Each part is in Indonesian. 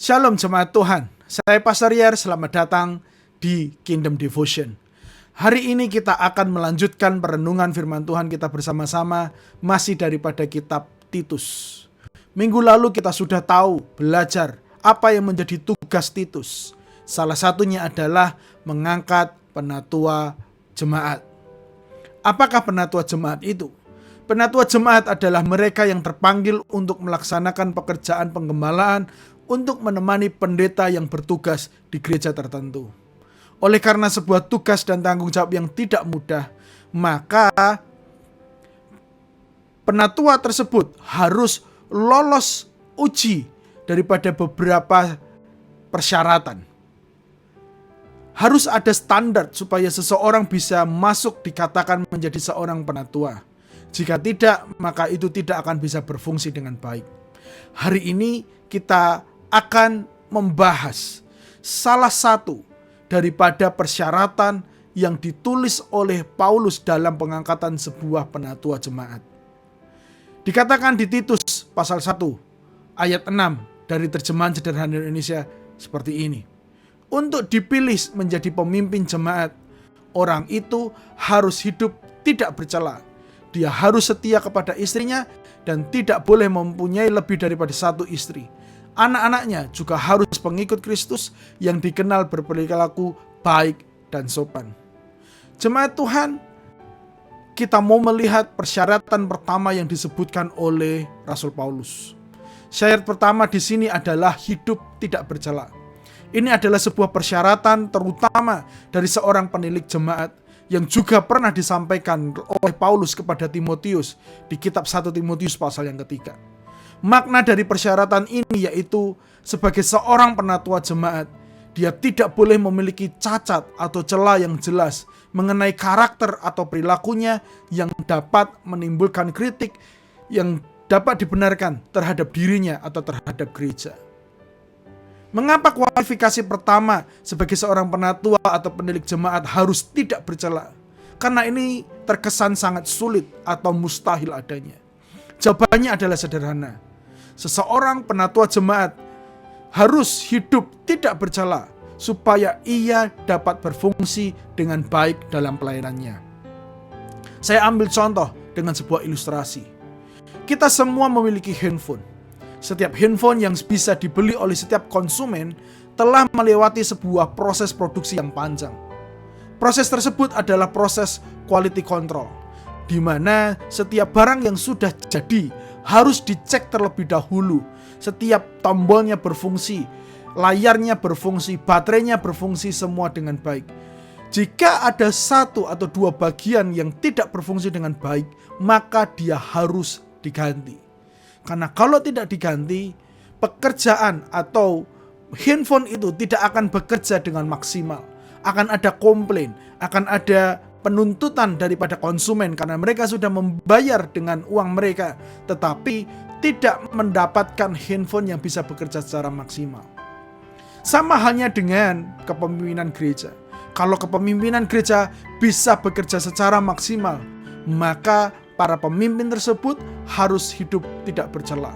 Shalom jemaat Tuhan, saya Pastor Yer, selamat datang di Kingdom Devotion. Hari ini kita akan melanjutkan perenungan firman Tuhan kita bersama-sama, masih daripada kitab Titus. Minggu lalu kita sudah tahu, belajar apa yang menjadi tugas Titus. Salah satunya adalah mengangkat penatua jemaat. Apakah penatua jemaat itu? Penatua jemaat adalah mereka yang terpanggil untuk melaksanakan pekerjaan penggembalaan untuk menemani pendeta yang bertugas di gereja tertentu. Oleh karena sebuah tugas dan tanggung jawab yang tidak mudah, maka penatua tersebut harus lolos uji daripada beberapa persyaratan. Harus ada standar supaya seseorang bisa masuk dikatakan menjadi seorang penatua. Jika tidak, maka itu tidak akan bisa berfungsi dengan baik. Hari ini kita akan membahas salah satu daripada persyaratan yang ditulis oleh Paulus dalam pengangkatan sebuah penatua jemaat. Dikatakan di Titus pasal 1 ayat 6 dari terjemahan sederhana Indonesia seperti ini. Untuk dipilih menjadi pemimpin jemaat, orang itu harus hidup tidak bercela. Dia harus setia kepada istrinya dan tidak boleh mempunyai lebih daripada satu istri. Anak-anaknya juga harus pengikut Kristus yang dikenal berperilaku baik dan sopan. Jemaat Tuhan, kita mau melihat persyaratan pertama yang disebutkan oleh Rasul Paulus. Syarat pertama di sini adalah hidup tidak bercela. Ini adalah sebuah persyaratan terutama dari seorang penilik jemaat yang juga pernah disampaikan oleh Paulus kepada Timotius di kitab 1 Timotius pasal yang ketiga. Makna dari persyaratan ini yaitu sebagai seorang penatua jemaat, dia tidak boleh memiliki cacat atau celah yang jelas mengenai karakter atau perilakunya yang dapat menimbulkan kritik yang dapat dibenarkan terhadap dirinya atau terhadap gereja. Mengapa kualifikasi pertama sebagai seorang penatua atau penilik jemaat harus tidak bercela? Karena ini terkesan sangat sulit atau mustahil adanya. Jawabannya adalah sederhana. Seseorang penatua jemaat harus hidup tidak bercela supaya ia dapat berfungsi dengan baik dalam pelayanannya. Saya ambil contoh dengan sebuah ilustrasi. Kita semua memiliki handphone. Setiap handphone yang bisa dibeli oleh setiap konsumen telah melewati sebuah proses produksi yang panjang. Proses tersebut adalah proses quality control, di mana setiap barang yang sudah jadi harus dicek terlebih dahulu. Setiap tombolnya berfungsi, layarnya berfungsi, baterainya berfungsi, semua dengan baik. Jika ada satu atau dua bagian yang tidak berfungsi dengan baik, maka dia harus diganti. Karena kalau tidak diganti, pekerjaan atau handphone itu tidak akan bekerja dengan maksimal. Akan ada komplain, akan ada penuntutan daripada konsumen karena mereka sudah membayar dengan uang mereka, tetapi tidak mendapatkan handphone yang bisa bekerja secara maksimal. Sama halnya dengan kepemimpinan gereja. Kalau kepemimpinan gereja bisa bekerja secara maksimal, maka para pemimpin tersebut harus hidup tidak bercela.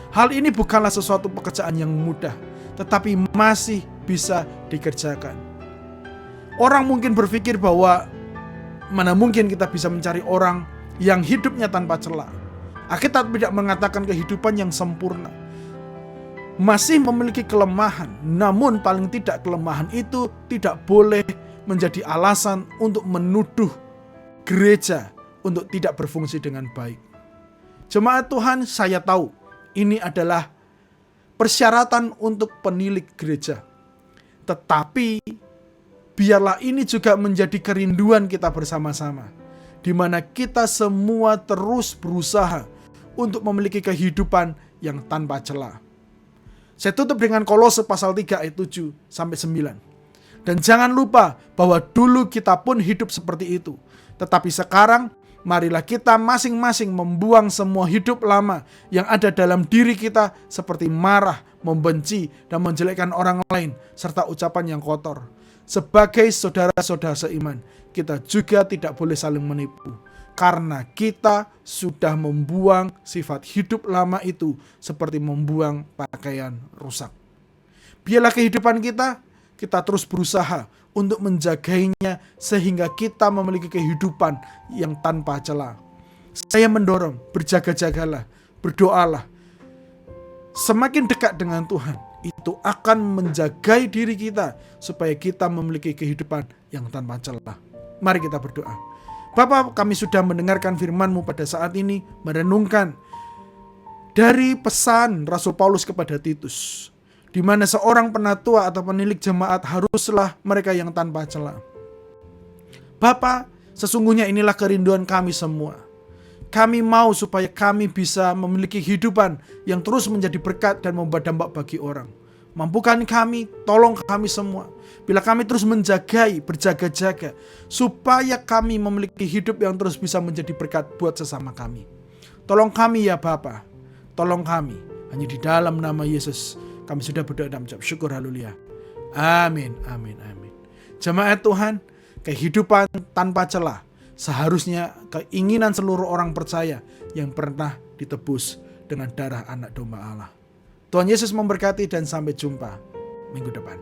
Hal ini bukanlah sesuatu pekerjaan yang mudah, tetapi masih bisa dikerjakan. Orang mungkin berpikir bahwa mana mungkin kita bisa mencari orang yang hidupnya tanpa cela. Alkitab tidak mengatakan kehidupan yang sempurna. Masih memiliki kelemahan, namun paling tidak kelemahan itu tidak boleh menjadi alasan untuk menuduh gereja untuk tidak berfungsi dengan baik. Jemaat Tuhan, saya tahu ini adalah persyaratan untuk penilik gereja. Tetapi biarlah ini juga menjadi kerinduan kita bersama-sama, di mana kita semua terus berusaha untuk memiliki kehidupan yang tanpa celah. Saya tutup dengan Kolose pasal 3 ayat 7 sampai 9. Dan jangan lupa bahwa dulu kita pun hidup seperti itu, tetapi sekarang marilah kita masing-masing membuang semua hidup lama yang ada dalam diri kita seperti marah, membenci, dan menjelekkan orang lain, serta ucapan yang kotor. Sebagai saudara-saudara seiman, kita juga tidak boleh saling menipu. Karena kita sudah membuang sifat hidup lama itu seperti membuang pakaian rusak. Biarlah kehidupan kita terus berusaha untuk menjagainya sehingga kita memiliki kehidupan yang tanpa celah. Saya mendorong, berjaga-jagalah, berdoalah. Semakin dekat dengan Tuhan, itu akan menjagai diri kita supaya kita memiliki kehidupan yang tanpa celah. Mari kita berdoa. Bapa, kami sudah mendengarkan firman-Mu pada saat ini, merenungkan dari pesan Rasul Paulus kepada Titus, di mana seorang penatua atau penilik jemaat haruslah mereka yang tanpa celah. Bapa, sesungguhnya inilah kerinduan kami semua. Kami mau supaya kami bisa memiliki kehidupan yang terus menjadi berkat dan membawa dampak bagi orang. Mampukan kami, tolong kami semua. Bila kami terus menjagai, berjaga-jaga, supaya kami memiliki hidup yang terus bisa menjadi berkat buat sesama kami. Tolong kami ya Bapa, tolong kami. Hanya di dalam nama Yesus kami sudah berdoa dan mengucap syukur, haleluya. Amin, amin, amin. Jemaat Tuhan, kehidupan tanpa celah seharusnya keinginan seluruh orang percaya yang pernah ditebus dengan darah anak domba Allah. Tuhan Yesus memberkati dan sampai jumpa minggu depan.